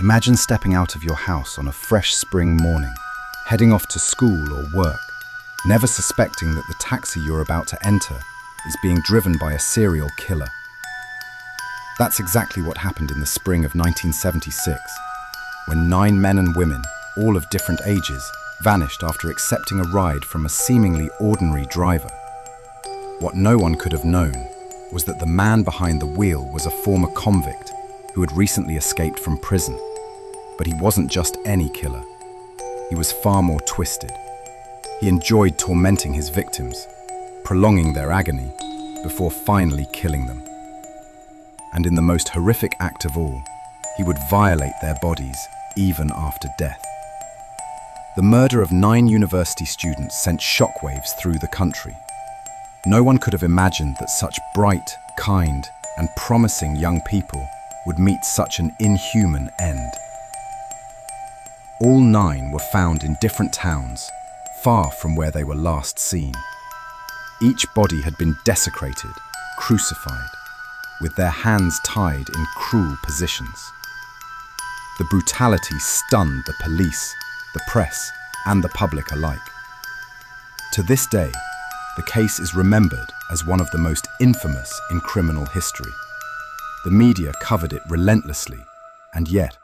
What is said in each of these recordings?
Imagine stepping out of your house on a fresh spring morning, heading off to school or work, never suspecting that the taxi you're about to enter is being driven by a serial killer. That's exactly what happened in the spring of 1976, when 9 men and women, all of different ages, vanished after accepting a ride from a seemingly ordinary driver. What no one could have known was that the man behind the wheel was a former convict who had recently escaped from prison. But he wasn't just any killer. He was far more twisted. He enjoyed tormenting his victims, prolonging their agony before finally killing them. And in the most horrific act of all, he would violate their bodies even after death. The murder of 9 university students sent shockwaves through the country. No one could have imagined that such bright, kind, and promising young people would meet such an inhuman end. All 9 were found in different towns, far from where they were last seen. Each body had been desecrated, crucified, with their hands tied in cruel positions. The brutality stunned the police, the press, and the public alike. To this day, the case is remembered as one of the most infamous in criminal history. The media covered it relentlessly, and yet,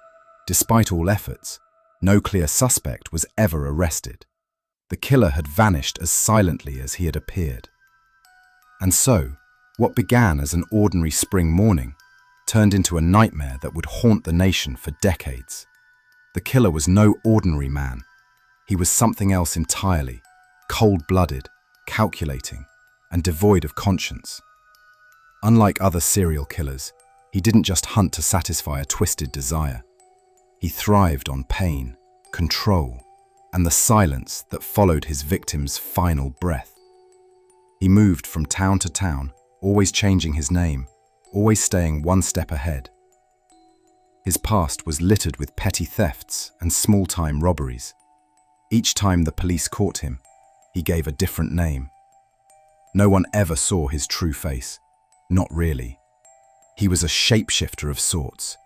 despite all efforts, no clear suspect was ever arrested. The killer had vanished as silently as he had appeared. And so, what began as an ordinary spring morning turned into a nightmare that would haunt the nation for decades. The killer was no ordinary man. He was something else entirely, cold-blooded, calculating, and devoid of conscience. Unlike other serial killers, he didn't just hunt to satisfy a twisted desire. He thrived on pain, control, and the silence that followed his victim's final breath. He moved from town to town, always changing his name, always staying one step ahead. His past was littered with petty thefts and small-time robberies. Each time the police caught him, he gave a different name. No one ever saw his true face. Not really. He was a shapeshifter of sorts,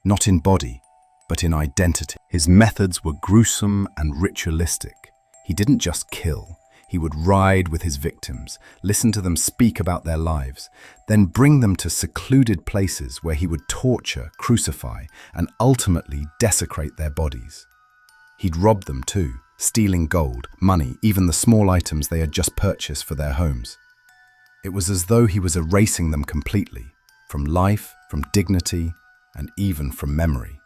not in body, but in identity. His methods were gruesome and ritualistic. He didn't just kill. He would ride with his victims, listen to them speak about their lives, then bring them to secluded places where he would torture, crucify, and ultimately desecrate their bodies. He'd rob them too, stealing gold, money, even the small items they had just purchased for their homes. It was as though he was erasing them completely, from life, from dignity, and even from memory.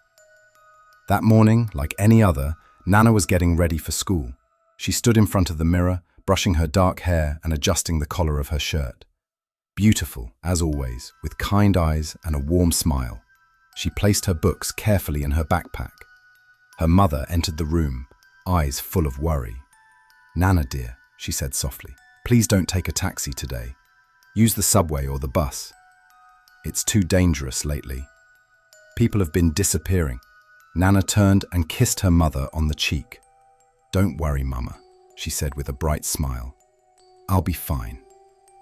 That morning, like any other, Nana was getting ready for school. She stood in front of the mirror, brushing her dark hair and adjusting the collar of her shirt. Beautiful, as always, with kind eyes and a warm smile. She placed her books carefully in her backpack. Her mother entered the room, eyes full of worry. "Nana, dear," she said softly, "please don't take a taxi today. Use the subway or the bus. It's too dangerous lately. People have been disappearing." Nana turned and kissed her mother on the cheek. "Don't worry, Mama," she said with a bright smile. "I'll be fine."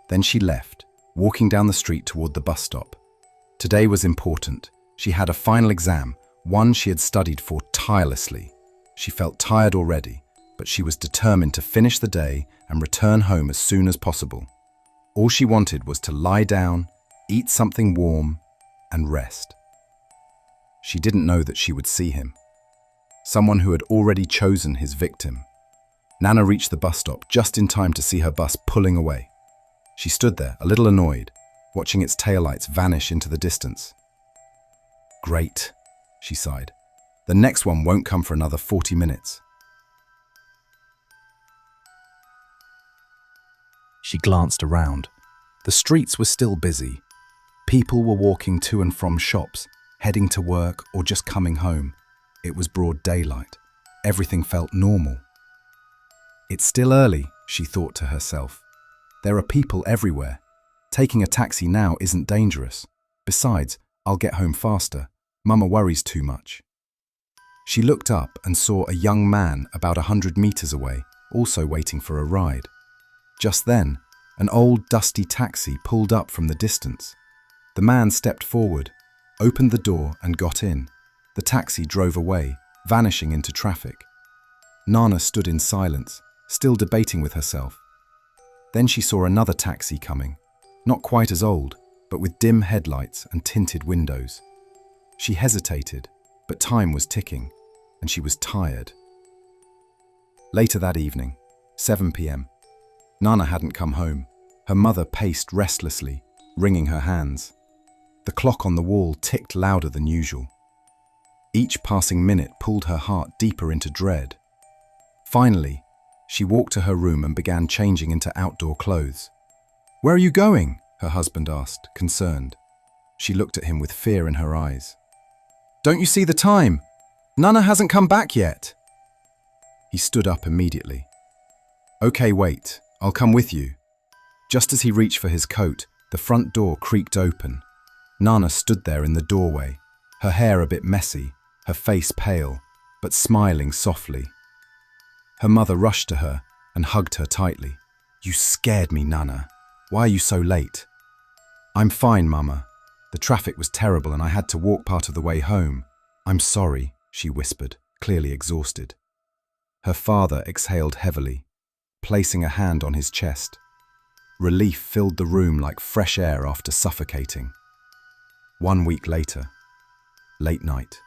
Then she left, walking down the street toward the bus stop. Today was important. She had a final exam, one she had studied for tirelessly. She felt tired already, but she was determined to finish the day and return home as soon as possible. All she wanted was to lie down, eat something warm, and rest. She didn't know that she would see him. Someone who had already chosen his victim. Nana reached the bus stop just in time to see her bus pulling away. She stood there, a little annoyed, watching its taillights vanish into the distance. "Great," she sighed. "The next one won't come for another 40 minutes. She glanced around. The streets were still busy. People were walking to and from shops, heading to work or just coming home. It was broad daylight. Everything felt normal. It's still early, she thought to herself. There are people everywhere. Taking a taxi now isn't dangerous. Besides, I'll get home faster. Mama worries too much. She looked up and saw a young man about 100 meters away, also waiting for a ride. Just then, an old dusty taxi pulled up from the distance. The man stepped forward, opened the door and got in. The taxi drove away, vanishing into traffic. Nana stood in silence, still debating with herself. Then she saw another taxi coming, not quite as old, but with dim headlights and tinted windows. She hesitated, but time was ticking, and she was tired. Later that evening, 7 p.m., Nana hadn't come home. Her mother paced restlessly, wringing her hands. The clock on the wall ticked louder than usual. Each passing minute pulled her heart deeper into dread. Finally, she walked to her room and began changing into outdoor clothes. "Where are you going?" her husband asked, concerned. She looked at him with fear in her eyes. "Don't you see the time? Nana hasn't come back yet." He stood up immediately. "Okay, wait, I'll come with you." Just as he reached for his coat, the front door creaked open. Nana stood there in the doorway, her hair a bit messy, her face pale, but smiling softly. Her mother rushed to her and hugged her tightly. "You scared me, Nana. Why are you so late?" "I'm fine, Mama. The traffic was terrible and I had to walk part of the way home." "I'm sorry," she whispered, clearly exhausted. Her father exhaled heavily, placing a hand on his chest. Relief filled the room like fresh air after suffocating. 1 week later, late night.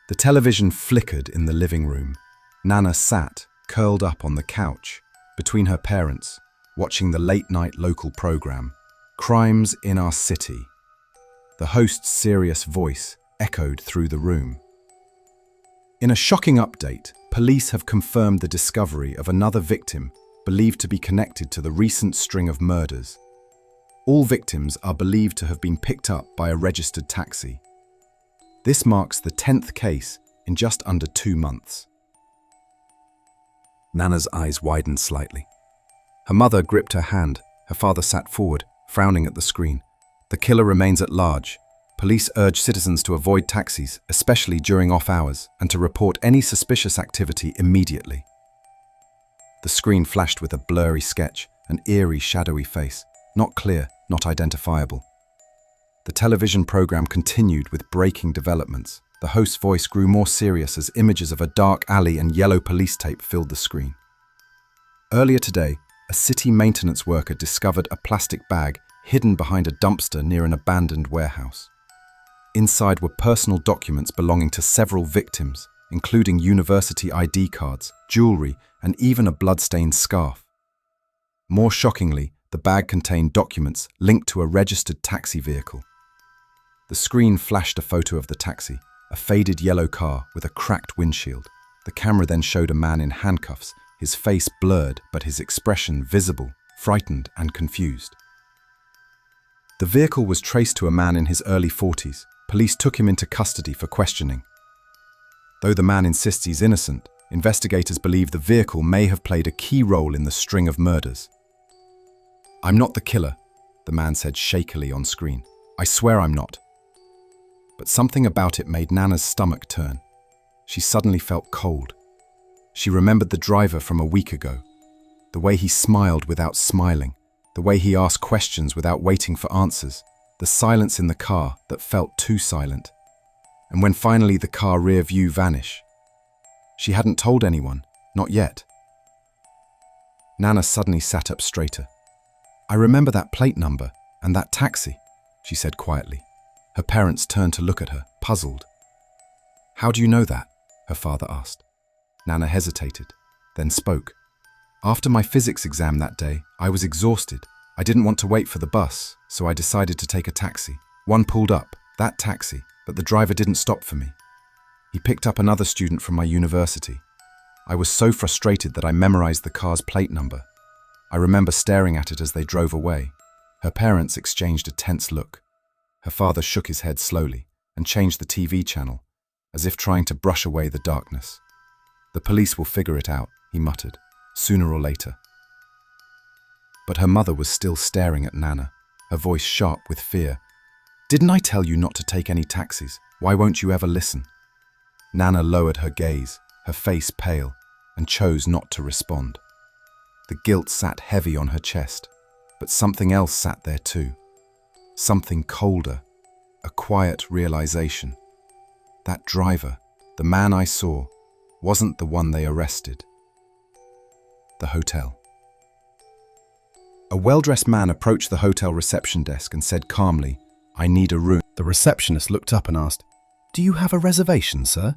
The television flickered in the living room. Nana sat, curled up on the couch, between her parents, watching the late-night local program, Crimes in Our City. The host's serious voice echoed through the room. In a shocking update, police have confirmed the discovery of another victim believed to be connected to the recent string of murders. All victims are believed to have been picked up by a registered taxi. This marks the 10th case in just under 2 months. Nana's eyes widened slightly. Her mother gripped her hand. Her father sat forward, frowning at the screen. "The killer remains at large. Police urge citizens to avoid taxis, especially during off hours, and to report any suspicious activity immediately." The screen flashed with a blurry sketch, an eerie, shadowy face, not clear, not identifiable. The television program continued with breaking developments. The host's voice grew more serious as images of a dark alley and yellow police tape filled the screen. Earlier today, a city maintenance worker discovered a plastic bag hidden behind a dumpster near an abandoned warehouse. Inside were personal documents belonging to several victims, including university ID cards, jewelry, and even a blood-stained scarf. More shockingly, the bag contained documents linked to a registered taxi vehicle. The screen flashed a photo of the taxi, a faded yellow car with a cracked windshield. The camera then showed a man in handcuffs, his face blurred but his expression visible, frightened and confused. The vehicle was traced to a man in his early 40s. Police took him into custody for questioning. Though the man insists he's innocent, investigators believe the vehicle may have played a key role in the string of murders. "I'm not the killer," the man said shakily on screen. "I swear I'm not." But something about it made Nana's stomach turn. She suddenly felt cold. She remembered the driver from a week ago, the way he smiled without smiling, the way he asked questions without waiting for answers, the silence in the car that felt too silent. And when finally the car rear view vanished, she hadn't told anyone, not yet. Nana suddenly sat up straighter. "I remember that plate number and that taxi," she said quietly. Her parents turned to look at her, puzzled. "How do you know that?" her father asked. Nana hesitated, then spoke. "After my physics exam that day, I was exhausted. I didn't want to wait for the bus, so I decided to take a taxi. One pulled up, that taxi, but the driver didn't stop for me. He picked up another student from my university. I was so frustrated that I memorized the car's plate number. I remember staring at it as they drove away." Her parents exchanged a tense look. Her father shook his head slowly and changed the TV channel, as if trying to brush away the darkness. "The police will figure it out," he muttered, "sooner or later." But her mother was still staring at Nana, her voice sharp with fear. "Didn't I tell you not to take any taxis? Why won't you ever listen?" Nana lowered her gaze, her face pale, and chose not to respond. The guilt sat heavy on her chest, but something else sat there too. Something colder, a quiet realization. That driver, the man I saw, wasn't the one they arrested. The hotel. A well-dressed man approached the hotel reception desk and said calmly, "I need a room." The receptionist looked up and asked, "Do you have a reservation, sir?"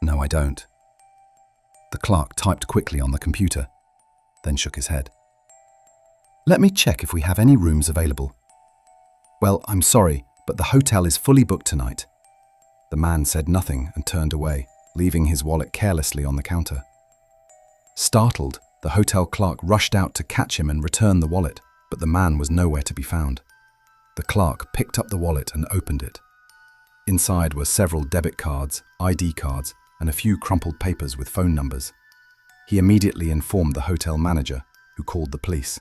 "No, I don't." The clerk typed quickly on the computer, then shook his head. "Let me check if we have any rooms available." "Well, I'm sorry, but the hotel is fully booked tonight." The man said nothing and turned away, leaving his wallet carelessly on the counter. Startled, the hotel clerk rushed out to catch him and return the wallet, but the man was nowhere to be found. The clerk picked up the wallet and opened it. Inside were several debit cards, ID cards, and a few crumpled papers with phone numbers. He immediately informed the hotel manager, who called the police.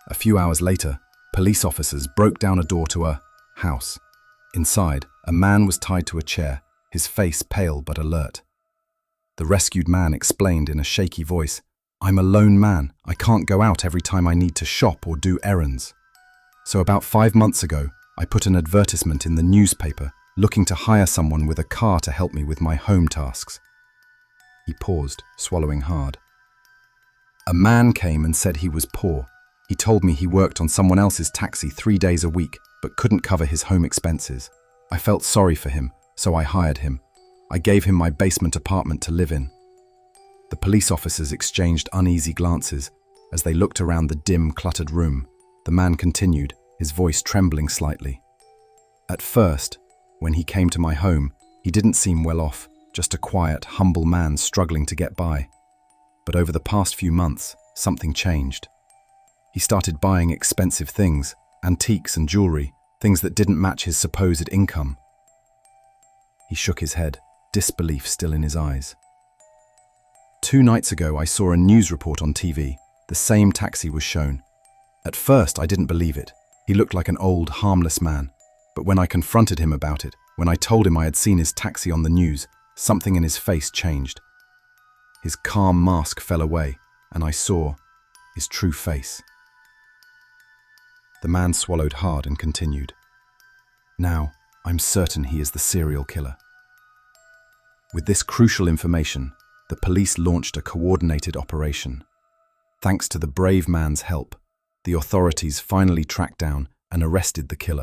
A few hours later, police officers broke down a door to a house. Inside, a man was tied to a chair, his face pale but alert. The rescued man explained in a shaky voice, "I'm a lone man. I can't go out every time I need to shop or do errands. So about 5 months ago, I put an advertisement in the newspaper looking to hire someone with a car to help me with my home tasks." He paused, swallowing hard. "A man came and said he was poor. He told me he worked on someone else's taxi 3 days a week, but couldn't cover his home expenses. I felt sorry for him, so I hired him. I gave him my basement apartment to live in." The police officers exchanged uneasy glances as they looked around the dim, cluttered room. The man continued, his voice trembling slightly. "At first, when he came to my home, he didn't seem well off, just a quiet, humble man struggling to get by. But over the past few months, something changed. He started buying expensive things, antiques and jewelry, things that didn't match his supposed income." He shook his head, disbelief still in his eyes. "2 nights ago, I saw a news report on TV. The same taxi was shown. At first, I didn't believe it. He looked like an old, harmless man. But when I confronted him about it, when I told him I had seen his taxi on the news, something in his face changed. His calm mask fell away, and I saw his true face." The man swallowed hard and continued, "Now, I'm certain he is the serial killer." With this crucial information, the police launched a coordinated operation. Thanks to the brave man's help, the authorities finally tracked down and arrested the killer.